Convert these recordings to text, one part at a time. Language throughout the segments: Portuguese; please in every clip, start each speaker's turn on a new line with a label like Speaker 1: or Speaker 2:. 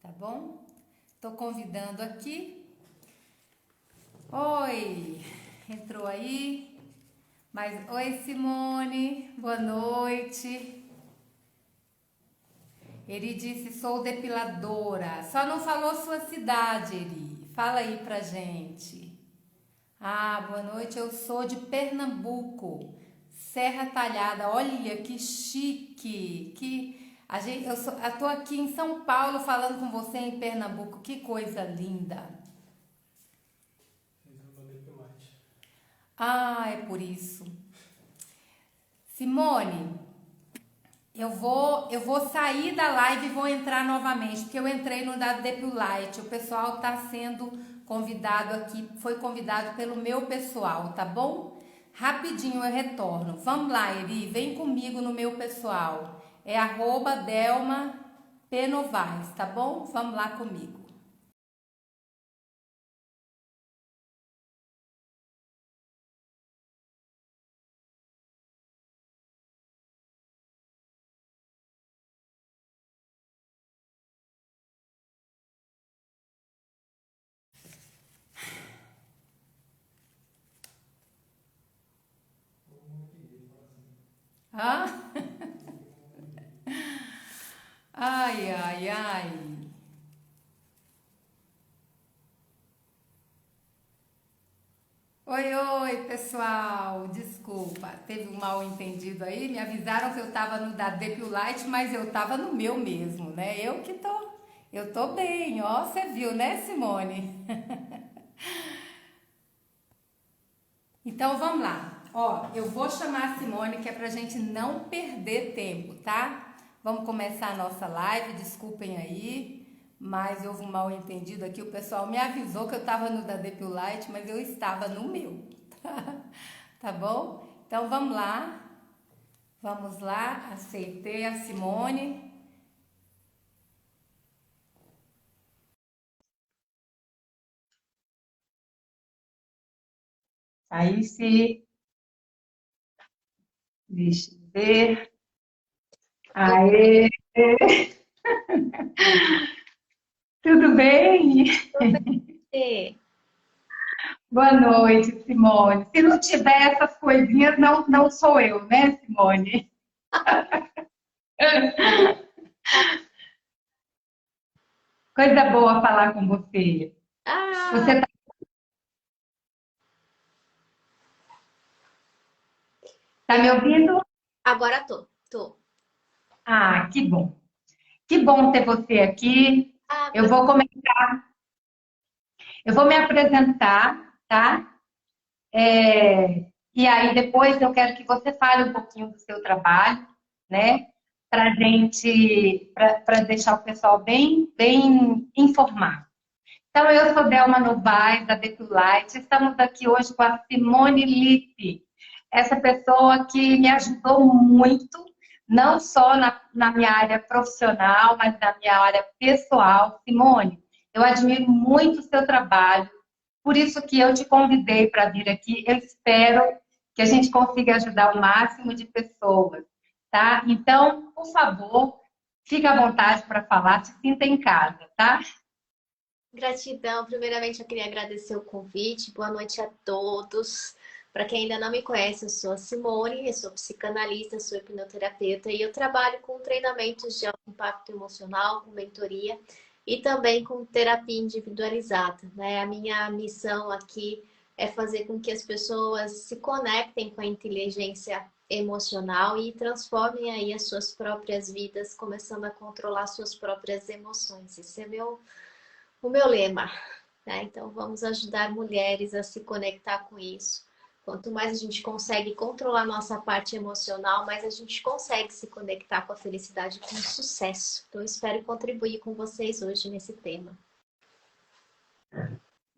Speaker 1: tá bom? Tô convidando aqui. Oi, entrou aí. Mas oi, Simone, boa noite. Eri disse, sou depiladora. Só não falou sua cidade, Eri. Fala aí pra gente. Ah, boa noite, eu sou de Pernambuco, Serra Talhada. Olha que chique. Eu tô aqui em São Paulo falando com você em Pernambuco. Que coisa linda. Ah, é por isso. Simone, eu vou sair da live e vou entrar novamente, porque eu entrei no da Depilite. O pessoal está sendo convidado aqui, foi convidado pelo meu pessoal, tá bom? Rapidinho eu retorno. Vamos lá, Eri, vem comigo no meu pessoal. É @Delma P. Novaes, tá bom? Vamos lá comigo. Ah? Ai, ai, ai. Oi, oi, pessoal. Desculpa, teve um mal entendido aí. Me avisaram que eu tava no da Depilite, mas eu tava no meu mesmo, né? Eu tô bem, ó. Você viu, né, Simone? Então vamos lá. Ó, eu vou chamar a Simone que é pra gente não perder tempo, tá? Vamos começar a nossa live. Desculpem aí, mas houve um mal entendido aqui. O pessoal me avisou que eu tava no da Depilite, mas eu estava no meu. Tá bom? Então vamos lá. Vamos lá, aceitei a Simone. Aí sim, deixa eu ver. Aê, tudo bem?
Speaker 2: É,
Speaker 1: Boa noite, Simone. Se não tiver essas coisinhas, não sou eu, né, Simone? Coisa boa falar com você.
Speaker 2: Ah,
Speaker 1: Você tá me ouvindo?
Speaker 2: agora tô.
Speaker 1: Ah, que bom. Que bom ter você aqui.
Speaker 2: Ah,
Speaker 1: Eu vou começar, eu vou me apresentar, tá? E aí depois eu quero que você fale um pouquinho do seu trabalho, né? Para deixar o pessoal bem informado. Então, eu sou Delma Novaes, da Betulite. Estamos aqui hoje com a Simone Lippe, essa pessoa que me ajudou muito, não só na minha área profissional, mas na minha área pessoal. Simone, eu admiro muito o seu trabalho, por isso que eu te convidei para vir aqui. Eu espero que a gente consiga ajudar o máximo de pessoas, tá? Então, por favor, fique à vontade para falar, se sinta em casa, tá?
Speaker 2: gratidão. Primeiramente, eu queria agradecer o convite. Boa noite a todos. Para quem ainda não me conhece, eu sou a Simone, eu sou psicanalista, sou hipnoterapeuta e eu trabalho com treinamentos de alto impacto emocional, com mentoria e também com terapia individualizada, né? A minha missão aqui é fazer com que as pessoas se conectem com a inteligência emocional e transformem aí as suas próprias vidas, começando a controlar suas próprias emoções. Esse é o meu lema, né? Então vamos ajudar mulheres a se conectar com isso. Quanto mais a gente consegue controlar nossa parte emocional, mais a gente consegue se conectar com a felicidade, com o sucesso. Então eu espero contribuir com vocês hoje nesse tema.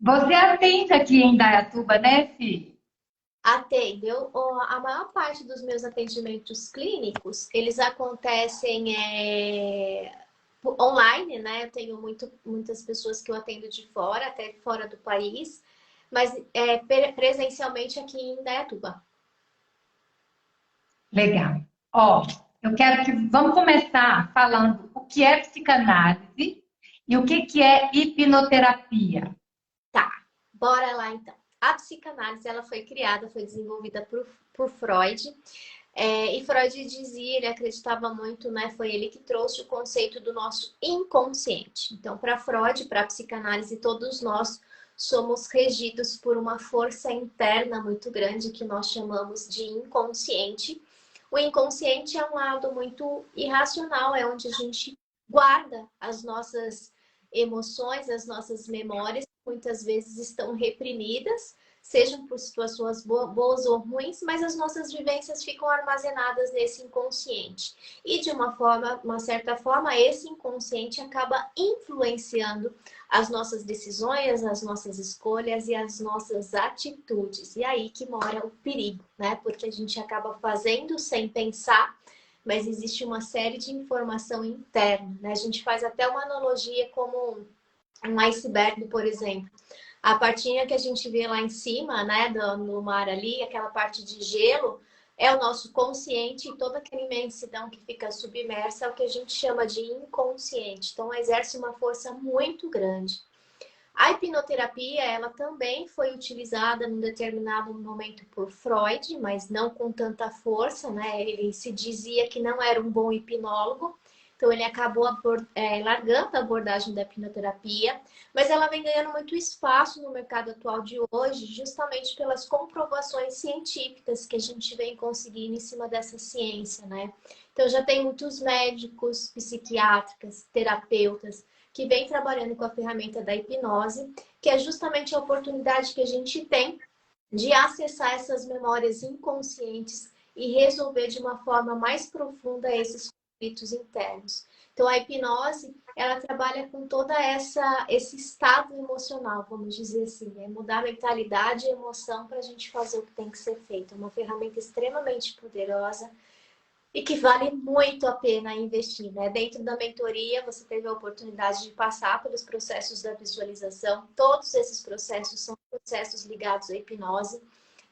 Speaker 1: Você atende aqui em Dayatuba, né, Fi?
Speaker 2: Atendo. A maior parte dos meus atendimentos clínicos, eles acontecem online, né? Eu tenho muitas pessoas que eu atendo de fora, até fora do país, mas presencialmente aqui em Indaiatuba.
Speaker 1: Legal. Ó, eu quero que vamos começar falando o que é psicanálise E o que que é hipnoterapia?
Speaker 2: Tá, bora lá então. A psicanálise, ela foi criada, foi desenvolvida por Freud. E Freud dizia, ele acreditava muito, né? Foi ele que trouxe o conceito do nosso inconsciente. Então, para Freud, para a psicanálise, todos nós somos regidos por uma força interna muito grande que nós chamamos de inconsciente. O inconsciente é um lado muito irracional, é onde a gente guarda as nossas emoções, as nossas memórias, que muitas vezes estão reprimidas, sejam por situações boas ou ruins, mas as nossas vivências ficam armazenadas nesse inconsciente. E de uma certa forma, esse inconsciente acaba influenciando as nossas decisões, as nossas escolhas e as nossas atitudes. E aí que mora o perigo, né? Porque a gente acaba fazendo sem pensar, mas existe uma série de informação interna, né? A gente faz até uma analogia como um iceberg, por exemplo. A partinha que a gente vê lá em cima, né, no mar ali, aquela parte de gelo, é o nosso consciente, e toda aquela imensidão que fica submersa é o que a gente chama de inconsciente. Então, exerce uma força muito grande. A hipnoterapia, ela também foi utilizada num determinado momento por Freud, mas não com tanta força, né? Ele se dizia que não era um bom hipnólogo, então ele acabou largando a abordagem da hipnoterapia, mas ela vem ganhando muito espaço no mercado atual de hoje, justamente pelas comprovações científicas que a gente vem conseguindo em cima dessa ciência, né? Então já tem muitos médicos, psiquiatras, terapeutas, que vem trabalhando com a ferramenta da hipnose, que é justamente a oportunidade que a gente tem de acessar essas memórias inconscientes e resolver de uma forma mais profunda esses conflitos internos. Então, a hipnose, ela trabalha com toda esse estado emocional, vamos dizer assim, né? Mudar a mentalidade e a emoção para a gente fazer o que tem que ser feito. É uma ferramenta extremamente poderosa e que vale muito a pena investir, né? Dentro da mentoria, você teve a oportunidade de passar pelos processos da visualização. Todos esses processos são processos ligados à hipnose.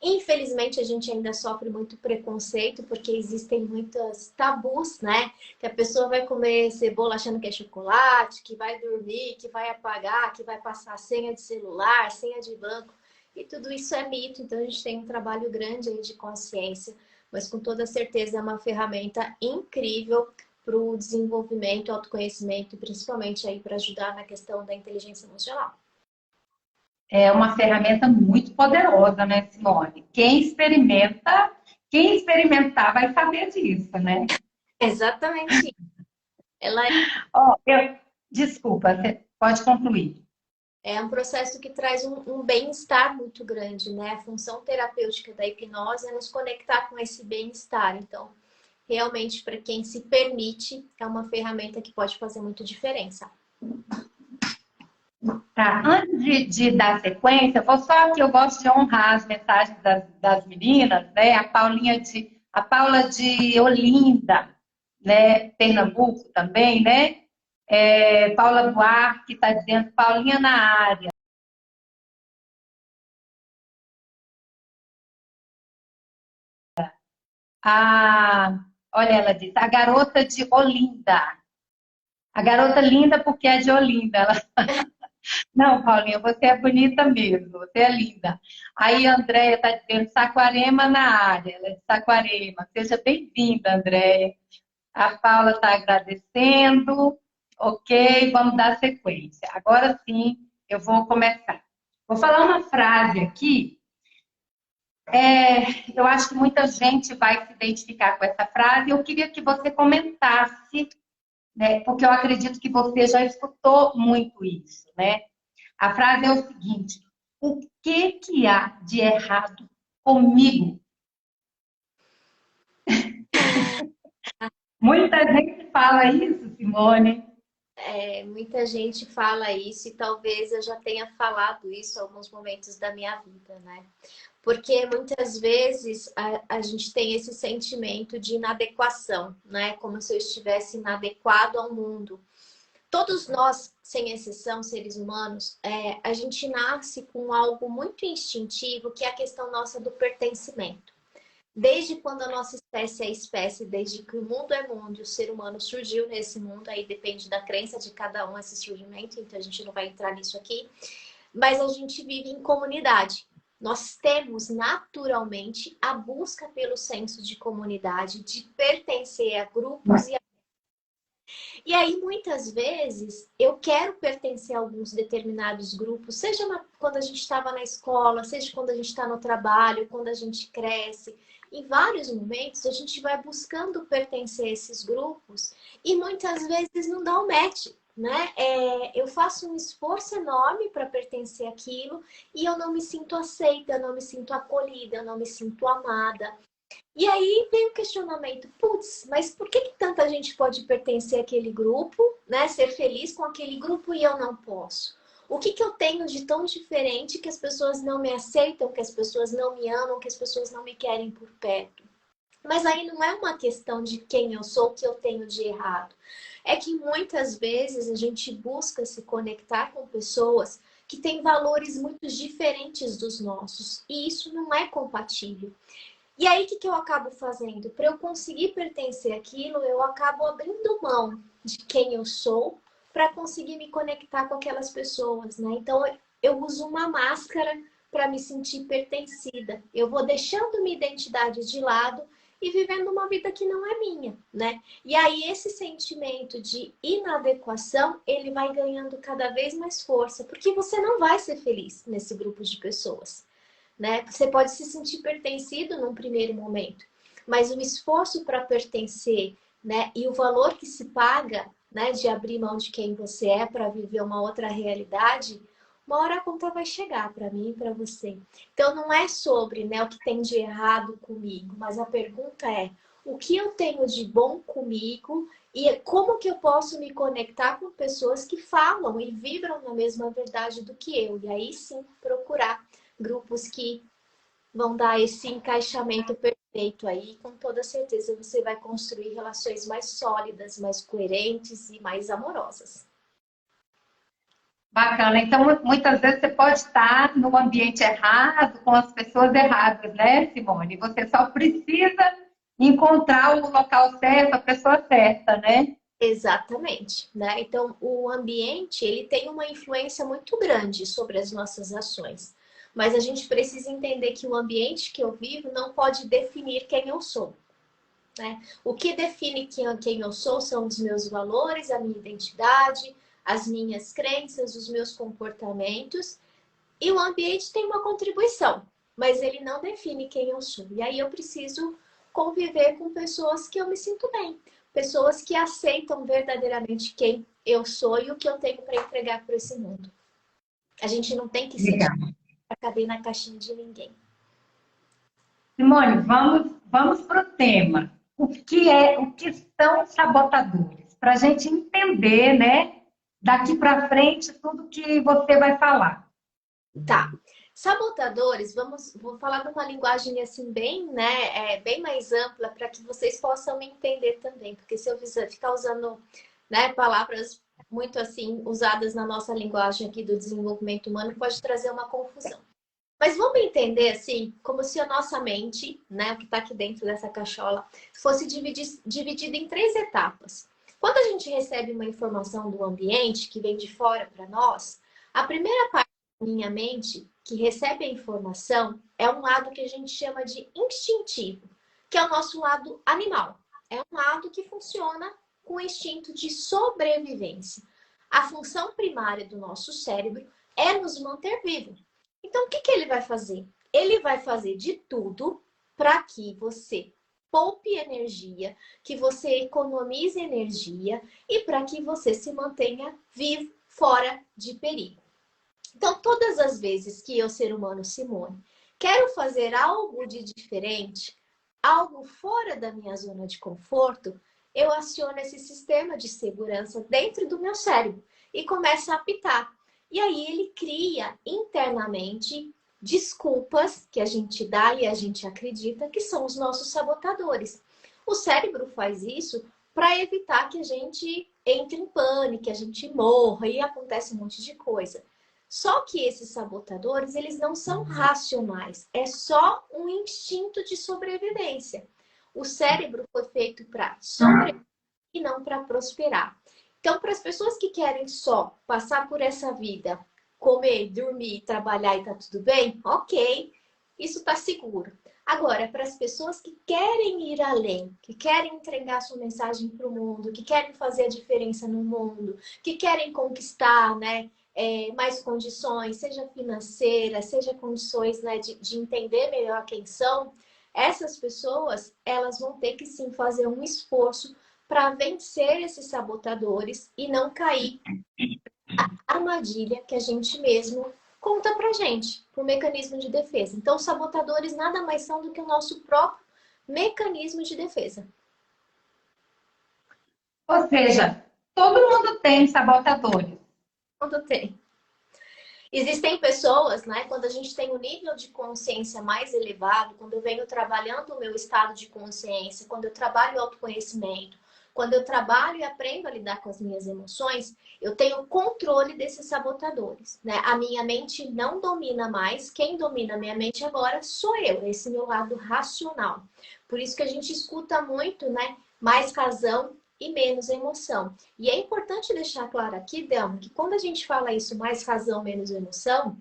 Speaker 2: Infelizmente, a gente ainda sofre muito preconceito, porque existem muitos tabus, né? Que a pessoa vai comer cebola achando que é chocolate, que vai dormir, que vai apagar, que vai passar senha de celular, senha de banco. E tudo isso é mito, então a gente tem um trabalho grande aí de consciência, mas com toda certeza é uma ferramenta incrível para o desenvolvimento, autoconhecimento, principalmente aí para ajudar na questão da inteligência emocional.
Speaker 1: É uma ferramenta muito poderosa, né, Simone? Quem experimentar vai saber disso, né?
Speaker 2: Exatamente. Ela
Speaker 1: Ó, desculpa, você pode concluir.
Speaker 2: é um processo que traz um bem-estar muito grande, né? A função terapêutica da hipnose é nos conectar com esse bem-estar. Então, realmente, para quem se permite, é uma ferramenta que pode fazer muita diferença.
Speaker 1: Tá, antes de dar sequência, vou só que eu gosto de honrar as mensagens das meninas, né? A Paula de Olinda, né? Pernambuco também, né? Paula Buarque está dizendo, Paulinha na área. Olha, ela disse, a garota de Olinda. A garota linda porque é de Olinda. Não, Paulinha, você é bonita mesmo, você é linda. Aí a Andréia está dizendo Saquarema na área, ela é de Saquarema. Seja bem-vinda, Andréia. A Paula está agradecendo. Ok, vamos dar sequência. Agora sim, eu vou começar. Vou falar uma frase aqui. Eu acho que muita gente vai se identificar com essa frase. Eu queria que você comentasse, né? Porque eu acredito que você já escutou muito isso, né? A frase é o seguinte: o que há de errado comigo? Muita gente fala isso, Simone.
Speaker 2: Muita gente fala isso e talvez eu já tenha falado isso em alguns momentos da minha vida, né? Porque muitas vezes a gente tem esse sentimento de inadequação, né? Como se eu estivesse inadequado ao mundo. Todos nós, sem exceção, seres humanos, a gente nasce com algo muito instintivo, que é a questão nossa do pertencimento. Desde quando a nossa espécie é espécie, desde que o mundo é mundo e o ser humano surgiu nesse mundo, aí depende da crença de cada um esse surgimento, então a gente não vai entrar nisso aqui. Mas a gente vive em comunidade. Nós temos naturalmente a busca pelo senso de comunidade, de pertencer a grupos e aí, muitas vezes, eu quero pertencer a alguns determinados grupos, seja quando a gente estava na escola, seja quando a gente está no trabalho, quando a gente cresce. Em vários momentos, a gente vai buscando pertencer a esses grupos e muitas vezes não dá um match, né? Eu faço um esforço enorme para pertencer àquilo e eu não me sinto aceita, eu não me sinto acolhida, eu não me sinto amada. E aí vem o questionamento, putz, mas por que tanta gente pode pertencer àquele grupo, né? Ser feliz com aquele grupo e eu não posso? O que eu tenho de tão diferente que as pessoas não me aceitam, que as pessoas não me amam, que as pessoas não me querem por perto? Mas aí não é uma questão de quem eu sou, o que eu tenho de errado. É que muitas vezes a gente busca se conectar com pessoas que têm valores muito diferentes dos nossos. E isso não é compatível. E aí, o que eu acabo fazendo? Para eu conseguir pertencer àquilo, eu acabo abrindo mão de quem eu sou para conseguir me conectar com aquelas pessoas, né? Então, eu uso uma máscara para me sentir pertencida. Eu vou deixando minha identidade de lado e vivendo uma vida que não é minha, né? E aí, esse sentimento de inadequação, ele vai ganhando cada vez mais força, porque você não vai ser feliz nesse grupo de pessoas. Né? Você pode se sentir pertencido num primeiro momento, mas o esforço para pertencer, né, e o valor que se paga, né, de abrir mão de quem você é para viver uma outra realidade, uma hora a conta vai chegar para mim e para você. Então não é sobre, né, o que tem de errado comigo, mas a pergunta é o que eu tenho de bom comigo e como que eu posso me conectar com pessoas que falam e vibram na mesma verdade do que eu. E aí sim procurar grupos que vão dar esse encaixamento perfeito aí. Com toda certeza você vai construir relações mais sólidas, mais coerentes e mais amorosas.
Speaker 1: Bacana. Então, muitas vezes você pode estar no ambiente errado, com as pessoas erradas, né, Simone? Você só precisa encontrar o local certo, a pessoa certa, né?
Speaker 2: Exatamente, né? Então, o ambiente, ele tem uma influência muito grande sobre as nossas ações. Mas a gente precisa entender que o ambiente que eu vivo não pode definir quem eu sou, né? O que define quem eu sou são os meus valores, a minha identidade, as minhas crenças, os meus comportamentos. E o ambiente tem uma contribuição, mas ele não define quem eu sou. E aí eu preciso conviver com pessoas que eu me sinto bem, pessoas que aceitam verdadeiramente quem eu sou e o que eu tenho para entregar para esse mundo. A gente não tem que se
Speaker 1: Legal.
Speaker 2: para caber na caixinha de ninguém.
Speaker 1: Simone, vamos para o tema. O que são sabotadores? Para a gente entender, né, daqui para frente, tudo que você vai falar.
Speaker 2: Tá. Sabotadores, vou falar numa linguagem assim bem, né, bem mais ampla para que vocês possam me entender também, porque se eu ficar usando, né, palavras muito assim usadas na nossa linguagem aqui do desenvolvimento humano pode trazer uma confusão. Mas vamos entender assim, como se a nossa mente, né, o que está aqui dentro dessa cachola, fosse dividida em três etapas. Quando a gente recebe uma informação do ambiente que vem de fora para nós, a primeira parte da minha mente que recebe a informação é um lado que a gente chama de instintivo, que é o nosso lado animal. É um lado que funciona com o instinto de sobrevivência. A função primária do nosso cérebro é nos manter vivo. Então, o que ele vai fazer? Ele vai fazer de tudo para que você poupe energia, que você economize energia e para que você se mantenha vivo, fora de perigo. Então, todas as vezes que eu, ser humano Simone, quero fazer algo de diferente, algo fora da minha zona de conforto, eu aciono esse sistema de segurança dentro do meu cérebro e começa a apitar. E aí ele cria internamente desculpas que a gente dá e a gente acredita que são os nossos sabotadores. O cérebro faz isso para evitar que a gente entre em pânico, que a gente morra e acontece um monte de coisa. Só que esses sabotadores, eles não são racionais. É só um instinto de sobrevivência. O cérebro foi feito para sobreviver e não para prosperar. Então, para as pessoas que querem só passar por essa vida, comer, dormir, trabalhar e tá tudo bem, ok, isso tá seguro. Agora, para as pessoas que querem ir além, que querem entregar sua mensagem para o mundo, que querem fazer a diferença no mundo, que querem conquistar, né, mais condições, seja financeiras, seja condições, né, de entender melhor quem são, essas pessoas, elas vão ter que sim fazer um esforço para vencer esses sabotadores e não cair na armadilha que a gente mesmo conta pra gente, por mecanismo de defesa. Então, os sabotadores nada mais são do que o nosso próprio mecanismo de defesa.
Speaker 1: Ou seja, todo mundo tem sabotadores.
Speaker 2: Quando tem. Existem pessoas, né, quando a gente tem um nível de consciência mais elevado, quando eu venho trabalhando o meu estado de consciência, quando eu trabalho o autoconhecimento, quando eu trabalho e aprendo a lidar com as minhas emoções, eu tenho controle desses sabotadores, né? A minha mente não domina mais, quem domina a minha mente agora sou eu, esse meu lado racional. Por isso que a gente escuta muito, né, mais razão e menos emoção. E é importante deixar claro aqui, Delma, que quando a gente fala isso, mais razão, menos emoção,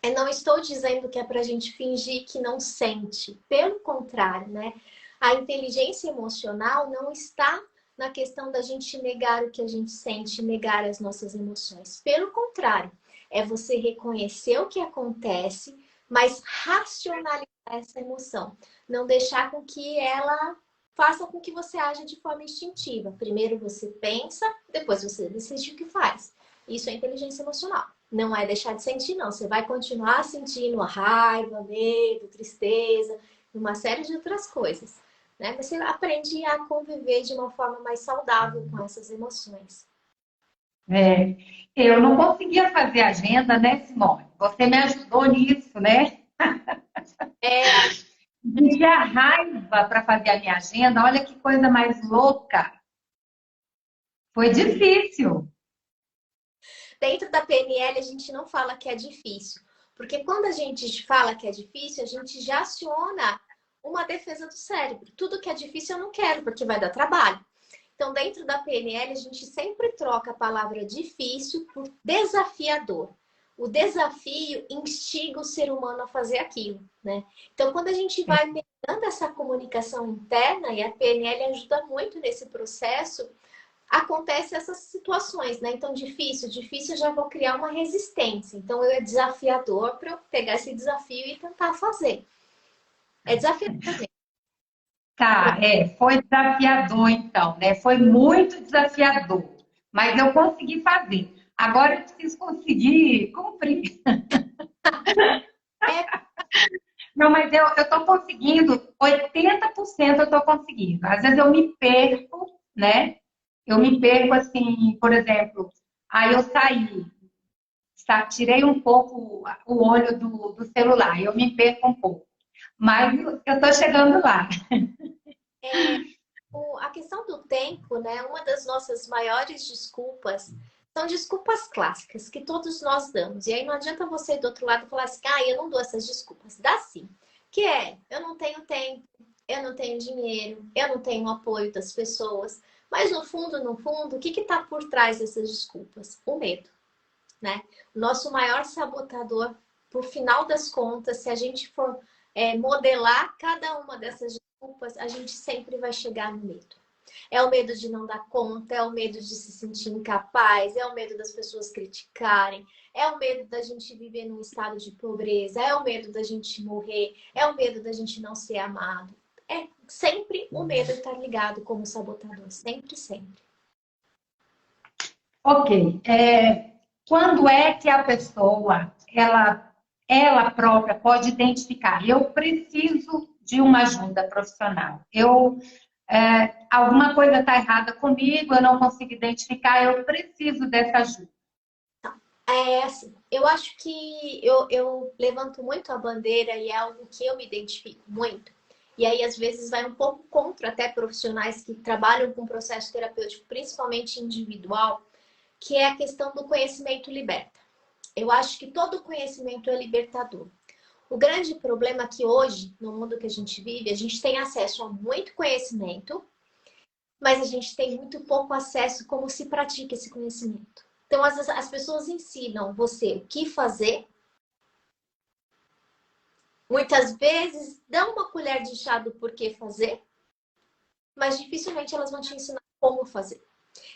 Speaker 2: eu não estou dizendo que é para a gente fingir que não sente. Pelo contrário, né? A inteligência emocional não está na questão da gente negar o que a gente sente, negar as nossas emoções. Pelo contrário, é você reconhecer o que acontece, mas racionalizar essa emoção. Não deixar com que ela faça com que você haja de forma instintiva. Primeiro você pensa, depois você decide o que faz. Isso é inteligência emocional. Não é deixar de sentir, não. Você vai continuar sentindo a raiva, medo, tristeza, uma série de outras coisas. Né? Você aprende a conviver de uma forma mais saudável com essas emoções.
Speaker 1: É, eu não conseguia fazer agenda, né, Simone? Você me ajudou nisso, né?
Speaker 2: É,
Speaker 1: Sentia raiva para fazer a minha agenda. Olha que coisa mais louca. Foi difícil.
Speaker 2: dentro da PNL a gente não fala que é difícil. Porque quando a gente fala que é difícil, a gente já aciona uma defesa do cérebro. Tudo que é difícil eu não quero, porque vai dar trabalho. Então, dentro da PNL, a gente sempre troca a palavra difícil por desafiador. O desafio instiga o ser humano a fazer aquilo, né? Então, quando a gente vai melhorando essa comunicação interna, e a PNL ajuda muito nesse processo, acontece essas situações, né? Então, difícil, eu já vou criar uma resistência. Então, é desafiador para eu pegar esse desafio e tentar fazer. É desafiador mesmo.
Speaker 1: Tá, foi desafiador então, né? Foi muito desafiador, mas eu consegui fazer. Agora eu preciso conseguir cumprir.
Speaker 2: É,
Speaker 1: Não, mas eu estou conseguindo, 80% eu estou conseguindo. Às vezes eu me perco, né? Eu me perco assim, por exemplo, aí eu saí, tirei um pouco o olho do celular, eu me perco um pouco. Mas eu estou chegando lá.
Speaker 2: a questão do tempo, né? Uma das nossas maiores desculpas são desculpas clássicas que todos nós damos. E aí não adianta você do outro lado falar assim, eu não dou essas desculpas. Dá sim. Que é, eu não tenho tempo, eu não tenho dinheiro, eu não tenho apoio das pessoas. Mas no fundo, o que está por trás dessas desculpas? O medo, né? O nosso maior sabotador, por final das contas, se a gente for modelar cada uma dessas desculpas, a gente sempre vai chegar no medo. É o medo de não dar conta, é o medo de se sentir incapaz, é o medo das pessoas criticarem, é o medo da gente viver num estado de pobreza, é o medo da gente morrer, é o medo da gente não ser amado. É sempre o medo estar ligado como sabotador, sempre, sempre.
Speaker 1: Ok. Quando é que a pessoa, ela própria pode identificar? Eu preciso de uma ajuda profissional. Alguma coisa está errada comigo, eu não consigo identificar, eu preciso dessa ajuda.
Speaker 2: É assim, eu acho que eu levanto muito a bandeira e é algo que eu me identifico muito. E aí, às vezes, vai um pouco contra até profissionais que trabalham com processo terapêutico, principalmente individual, que é a questão do conhecimento liberta. Eu acho que todo conhecimento é libertador. O grande problema é que hoje, no mundo que a gente vive, a gente tem acesso a muito conhecimento, mas a gente tem muito pouco acesso a como se pratica esse conhecimento. Então, as pessoas ensinam você o que fazer, muitas vezes dão uma colher de chá do porquê fazer, mas dificilmente elas vão te ensinar como fazer.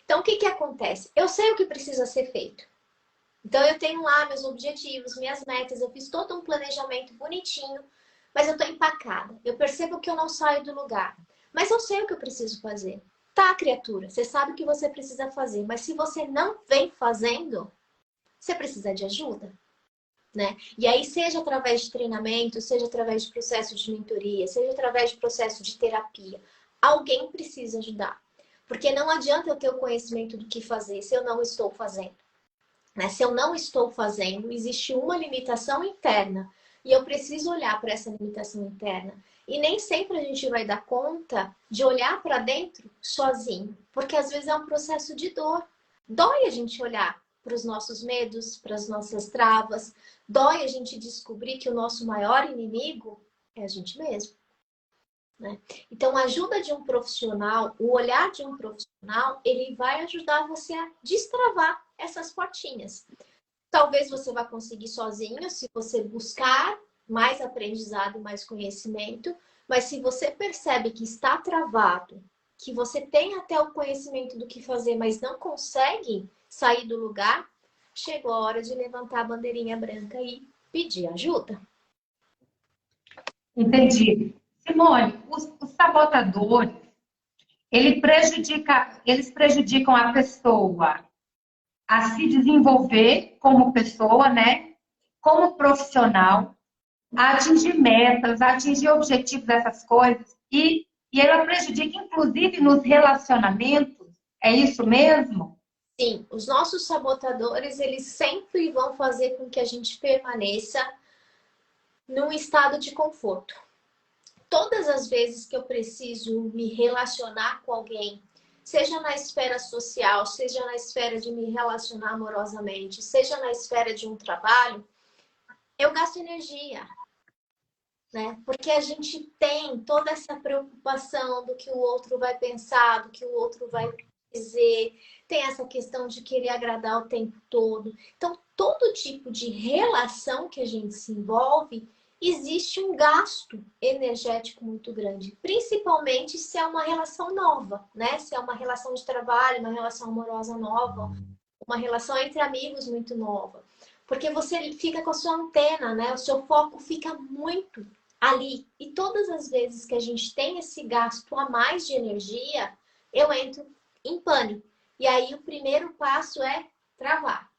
Speaker 2: Então, o que que acontece? Eu sei o que precisa ser feito. Então, eu tenho lá meus objetivos, minhas metas, eu fiz todo um planejamento bonitinho, mas eu tô empacada. Eu percebo que eu não saio do lugar. Mas eu sei o que eu preciso fazer. Tá, criatura, você sabe o que você precisa fazer, mas se você não vem fazendo, você precisa de ajuda, né? E aí, seja através de treinamento, seja através de processo de mentoria, seja através de processo de terapia, alguém precisa ajudar. Porque não adianta eu ter o conhecimento do que fazer se eu não estou fazendo. Né? Se eu não estou fazendo, existe uma limitação interna. E eu preciso olhar para essa limitação interna. E nem sempre a gente vai dar conta de olhar para dentro sozinho. Porque às vezes é um processo de dor. Dói a gente olhar para os nossos medos, para as nossas travas. Dói a gente descobrir que o nosso maior inimigo é a gente mesmo. Né? Então, a ajuda de um profissional, o olhar de um profissional, ele vai ajudar você a destravar essas portinhas. Talvez você vá conseguir sozinho, se você buscar mais aprendizado, mais conhecimento, mas se você percebe que está travado, que você tem até o conhecimento do que fazer, mas não consegue sair do lugar, chegou a hora de levantar a bandeirinha branca e pedir ajuda.
Speaker 1: Entendi. Simone, os sabotadores, eles prejudicam a pessoa a se desenvolver como pessoa, né? Como profissional, a atingir metas, a atingir objetivos dessas coisas. E ela prejudica, inclusive, nos relacionamentos. É isso mesmo?
Speaker 2: Sim, os nossos sabotadores, eles sempre vão fazer com que a gente permaneça num estado de conforto. Todas as vezes que eu preciso me relacionar com alguém, seja na esfera social, seja na esfera de me relacionar amorosamente, seja na esfera de um trabalho, eu gasto energia, né? Porque a gente tem toda essa preocupação do que o outro vai pensar, do que o outro vai dizer, tem essa questão de querer agradar o tempo todo. Então, todo tipo de relação que a gente se envolve, existe um gasto energético muito grande, principalmente se é uma relação nova, né? Se é uma relação de trabalho, uma relação amorosa nova, uma relação entre amigos muito nova. Porque você fica com a sua antena, né? O seu foco fica muito ali. E todas as vezes que a gente tem esse gasto a mais de energia, eu entro em pânico. E aí o primeiro passo é travar.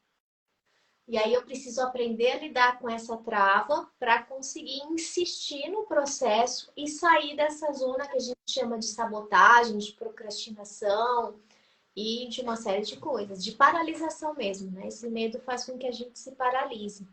Speaker 2: E aí eu preciso aprender a lidar com essa trava para conseguir insistir no processo e sair dessa zona que a gente chama de sabotagem, de procrastinação e de uma série de coisas, de paralisação mesmo, né? Esse medo faz com que a gente se paralise.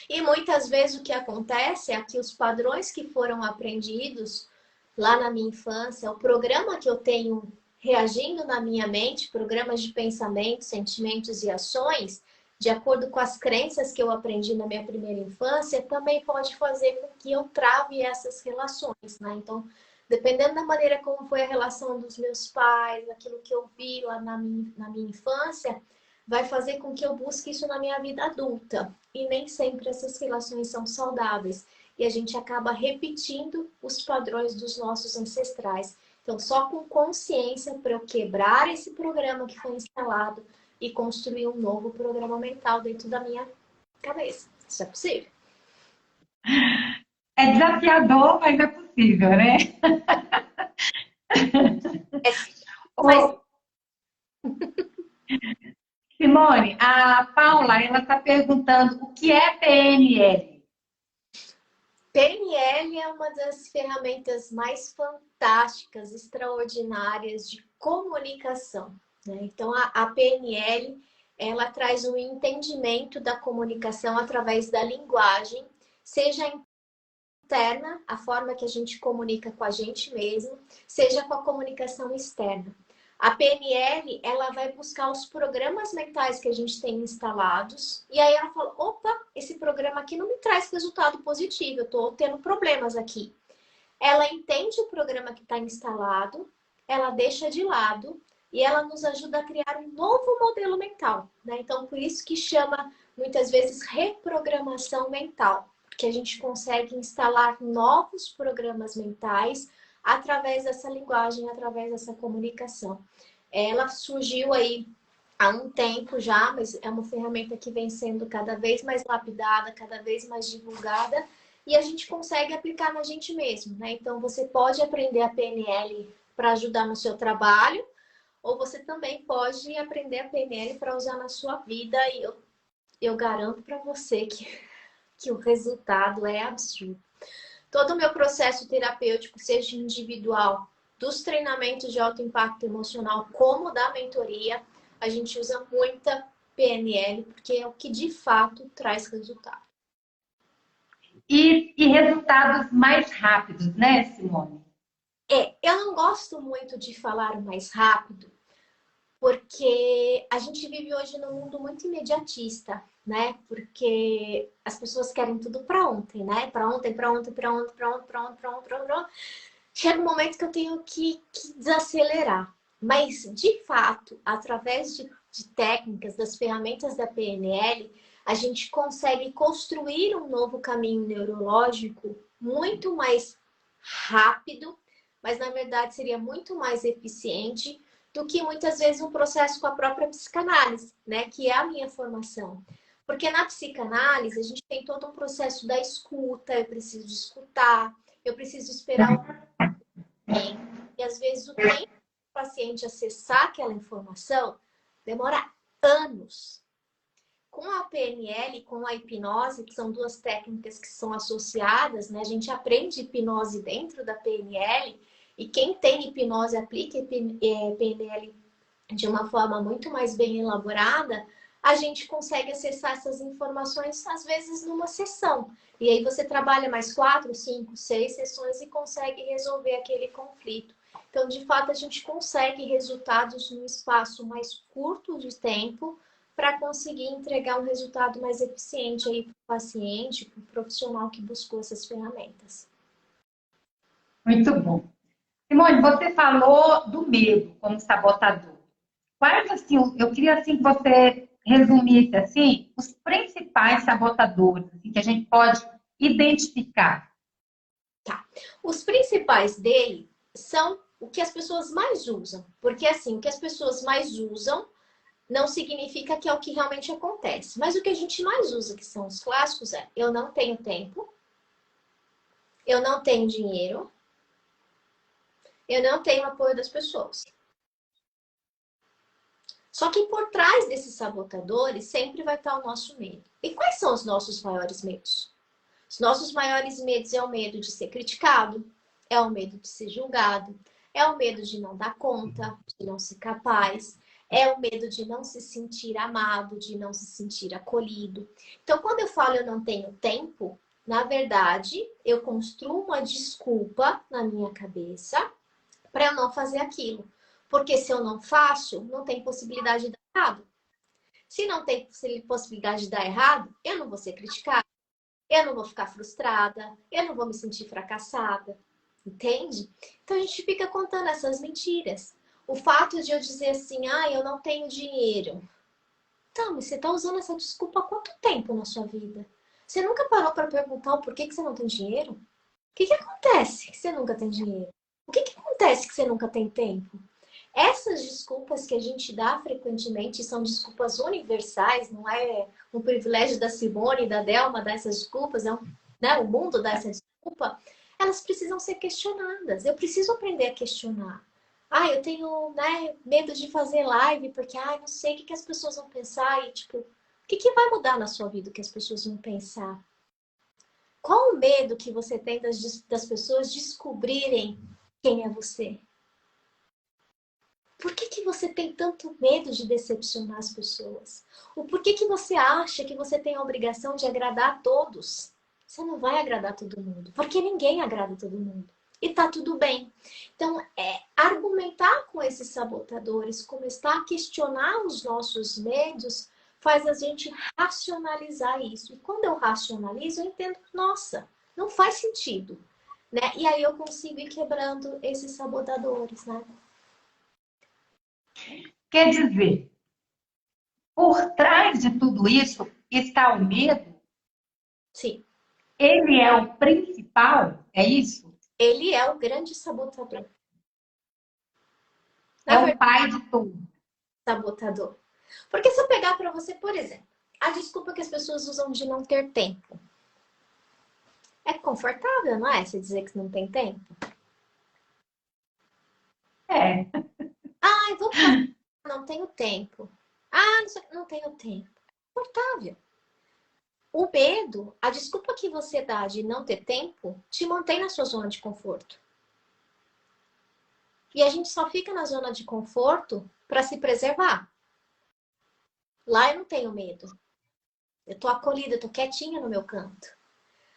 Speaker 2: E muitas vezes o que acontece é que os padrões que foram aprendidos lá na minha infância, o programa que eu tenho reagindo na minha mente, programas de pensamento, sentimentos e ações, de acordo com as crenças que eu aprendi na minha primeira infância, também pode fazer com que eu trave essas relações, né? Então, dependendo da maneira como foi a relação dos meus pais, aquilo que eu vi lá na minha infância, vai fazer com que eu busque isso na minha vida adulta. E nem sempre essas relações são saudáveis. E a gente acaba repetindo os padrões dos nossos ancestrais. Então, só com consciência para eu quebrar esse programa que foi instalado e construir um novo programa mental dentro da minha cabeça. Isso é possível.
Speaker 1: É desafiador, mas é possível, né?
Speaker 2: Mas
Speaker 1: Ô, Simone, a Paula, ela está perguntando o que é PNL?
Speaker 2: PNL é uma das ferramentas mais fantásticas, extraordinárias de comunicação, né? Então, a PNL, ela traz um entendimento da comunicação através da linguagem, seja interna, a forma que a gente comunica com a gente mesmo, seja com a comunicação externa. A PNL, ela vai buscar os programas mentais que a gente tem instalados. E aí ela fala, opa, esse programa aqui não me traz resultado positivo, eu tô tendo problemas aqui. Ela entende o programa que está instalado, ela deixa de lado e ela nos ajuda a criar um novo modelo mental, né? Então, por isso que chama, muitas vezes, reprogramação mental. Porque a gente consegue instalar novos programas mentais através dessa linguagem, através dessa comunicação. Ela surgiu aí há um tempo já, mas é uma ferramenta que vem sendo cada vez mais lapidada, cada vez mais divulgada, e a gente consegue aplicar na gente mesmo, né? Então, você pode aprender a PNL para ajudar no seu trabalho, ou você também pode aprender a PNL para usar na sua vida, e eu garanto para você que o resultado é absurdo. Todo o meu processo terapêutico, seja individual, dos treinamentos de alto impacto emocional, como da mentoria, a gente usa muita PNL, porque é o que de fato traz resultado.
Speaker 1: E resultados mais rápidos, né, Simone?
Speaker 2: Eu não gosto muito de falar mais rápido, porque a gente vive hoje num mundo muito imediatista, né? Porque as pessoas querem tudo para ontem, né? Para ontem, para ontem, para ontem, para ontem, para ontem, para ontem, para ontem. Chega um momento que eu tenho que desacelerar. Mas, de fato, através de técnicas, das ferramentas da PNL, a gente consegue construir um novo caminho neurológico muito mais rápido, mas na verdade seria muito mais eficiente do que muitas vezes um processo com a própria psicanálise, né? Que é a minha formação. Porque na psicanálise a gente tem todo um processo da escuta, eu preciso de escutar, eu preciso esperar o tempo, e às vezes o tempo do paciente acessar aquela informação demora anos. Com a PNL, com a hipnose, que são duas técnicas que são associadas, né? A gente aprende hipnose dentro da PNL, e quem tem hipnose aplica PNL de uma forma muito mais bem elaborada, a gente consegue acessar essas informações, às vezes, numa sessão. E aí você trabalha mais 4, 5, 6 sessões e consegue resolver aquele conflito. Então, de fato, a gente consegue resultados num espaço mais curto de tempo para conseguir entregar um resultado mais eficiente aí para o paciente, para o profissional que buscou essas ferramentas.
Speaker 1: Muito bom. Simone, você falou do medo como sabotador. Quais, assim, eu queria assim, que você resumisse assim, os principais sabotadores assim, que a gente pode identificar.
Speaker 2: Tá. Os principais dele são o que as pessoas mais usam. Porque, assim, o que as pessoas mais usam não significa que é o que realmente acontece. Mas o que a gente mais usa, que são os clássicos, é: eu não tenho tempo, eu não tenho dinheiro, eu não tenho apoio das pessoas. Só que por trás desses sabotadores sempre vai estar o nosso medo. E quais são os nossos maiores medos? Os nossos maiores medos é o medo de ser criticado, é o medo de ser julgado, é o medo de não dar conta, de não ser capaz, é o medo de não se sentir amado, de não se sentir acolhido. Então, quando eu falo eu não tenho tempo, na verdade, eu construo uma desculpa na minha cabeça para eu não fazer aquilo. Porque se eu não faço, não tem possibilidade de dar errado. Se não tem possibilidade de dar errado, eu não vou ser criticada, eu não vou ficar frustrada, eu não vou me sentir fracassada. Entende? Então a gente fica contando essas mentiras. O fato de eu dizer assim, eu não tenho dinheiro. Tá, mas você tá usando essa desculpa há quanto tempo na sua vida? Você nunca parou para perguntar o porquê que você não tem dinheiro? O que acontece que você nunca tem dinheiro? O que acontece que você nunca tem tempo? Essas desculpas que a gente dá frequentemente são desculpas universais, não é um privilégio da Simone e da Delma dar essas desculpas, né, o mundo dá essa desculpa. Elas precisam ser questionadas. Eu preciso aprender a questionar. Eu tenho, né, medo de fazer live porque, não sei o que as pessoas vão pensar. E, tipo, o que vai mudar na sua vida o que as pessoas vão pensar? Qual o medo que você tem das pessoas descobrirem quem é você? Por que você tem tanto medo de decepcionar as pessoas? O porquê que você acha que você tem a obrigação de agradar a todos? Você não vai agradar todo mundo, porque ninguém agrada todo mundo. e tá tudo bem. Então, argumentar com esses sabotadores, começar a questionar os nossos medos, faz a gente racionalizar isso. E quando eu racionalizo, eu entendo, nossa, não faz sentido, né? E aí eu consigo ir quebrando esses sabotadores, né?
Speaker 1: Quer dizer, por trás de tudo isso está o medo?
Speaker 2: Sim.
Speaker 1: Ele é o principal? É isso?
Speaker 2: Ele é o grande sabotador.
Speaker 1: É
Speaker 2: Na
Speaker 1: o
Speaker 2: verdade,
Speaker 1: pai de tudo.
Speaker 2: sabotador. Porque se eu pegar para você, por exemplo, a desculpa que as pessoas usam de não ter tempo. É confortável, não é? Você dizer que não tem tempo?
Speaker 1: É.
Speaker 2: Ai, vou fazer, não tenho tempo. Ah, não tenho tempo. Confortável. O medo, a desculpa que você dá de não ter tempo, te mantém na sua zona de conforto. E a gente só fica na zona de conforto para se preservar. Lá eu não tenho medo. Eu tô acolhida, eu tô quietinha no meu canto.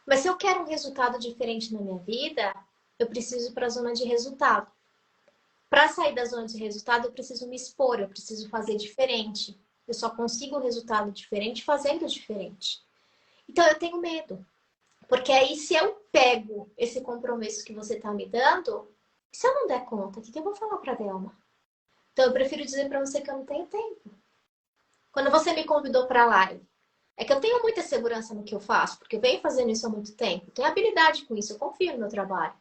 Speaker 2: Mas se eu quero um resultado diferente na minha vida, eu preciso ir para a zona de resultado. Para sair da zona de resultado, eu preciso me expor, eu preciso fazer diferente. Eu só consigo um resultado diferente fazendo diferente. Então eu tenho medo. Porque aí, se eu pego esse compromisso que você está me dando, se eu não der conta, o que eu vou falar para a Delma? Então eu prefiro dizer para você que eu não tenho tempo. Quando você me convidou para a live, é que eu tenho muita segurança no que eu faço, porque eu venho fazendo isso há muito tempo. Tenho habilidade com isso, eu confio no meu trabalho.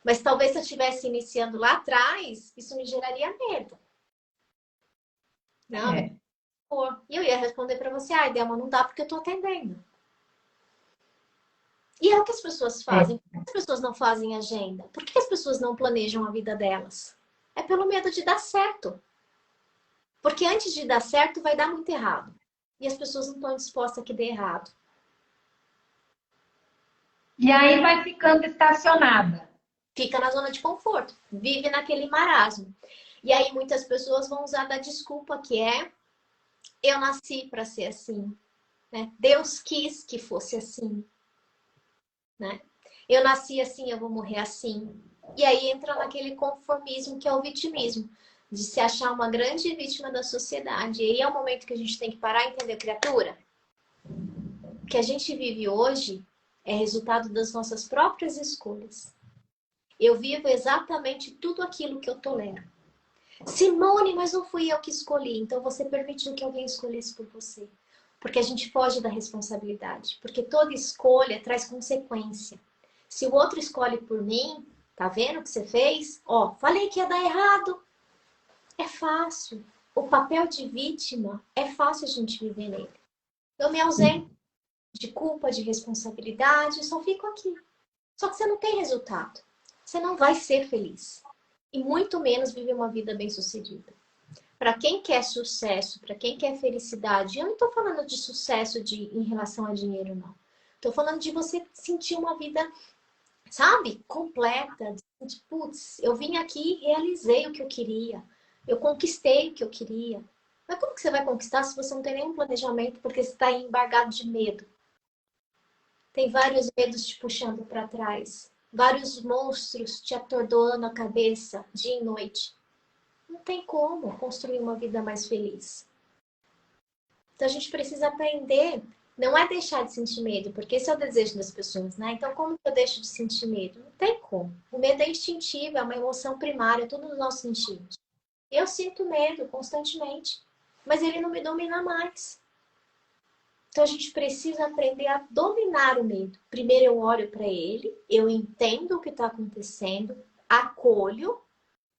Speaker 2: Mas talvez se eu estivesse iniciando lá atrás, isso me geraria medo. Não,
Speaker 1: É.
Speaker 2: e eu ia responder para você, ai, Delma, não dá porque eu estou atendendo. E é o que as pessoas
Speaker 1: É.
Speaker 2: fazem. Por que as pessoas não fazem agenda? Por que as pessoas não planejam a vida delas? É pelo medo de dar certo. Porque antes de dar certo, vai dar muito errado. E as pessoas não estão dispostas a que dê errado.
Speaker 1: E aí vai ficando estacionada.
Speaker 2: Fica na zona de conforto. Vive naquele marasmo. E aí muitas pessoas vão usar da desculpa que é eu nasci para ser assim. Né? Deus quis que fosse assim. Né? Eu nasci assim, eu vou morrer assim. E aí entra naquele conformismo que é o vitimismo, de se achar uma grande vítima da sociedade. E aí é o momento que a gente tem que parar e entender, criatura. O que a gente vive hoje é resultado das nossas próprias escolhas. Eu vivo exatamente tudo aquilo que eu tolero. Simone, mas não fui eu que escolhi. Então você permitiu que alguém escolhesse por você. Porque a gente foge da responsabilidade. Porque toda escolha traz consequência. Se o outro escolhe por mim, tá vendo o que você fez? Ó, falei que ia dar errado. É fácil. O papel de vítima é fácil a gente viver nele. Eu me ausento de culpa, de responsabilidade, só fico aqui. Só que você não tem resultado. Você não vai ser feliz. E muito menos viver uma vida bem-sucedida. Para quem quer sucesso, para quem quer felicidade, eu não estou falando de sucesso em relação a dinheiro, não. Estou falando de você sentir uma vida, sabe, completa. De, putz, eu vim aqui e realizei o que eu queria. Eu conquistei o que eu queria. Mas como que você vai conquistar se você não tem nenhum planejamento porque você está embargado de medo? Tem vários medos te puxando para trás. Vários monstros te atordoando a cabeça dia e noite. Não tem como construir uma vida mais feliz. Então a gente precisa aprender, não é deixar de sentir medo, porque esse é o desejo das pessoas, né? Então como que eu deixo de sentir medo? Não tem como. O medo é instintivo, é uma emoção primária, tudo nós sentimos. Eu sinto medo constantemente, mas ele não me domina mais. Então a gente precisa aprender a dominar o medo. Primeiro eu olho para ele, eu entendo o que está acontecendo, acolho,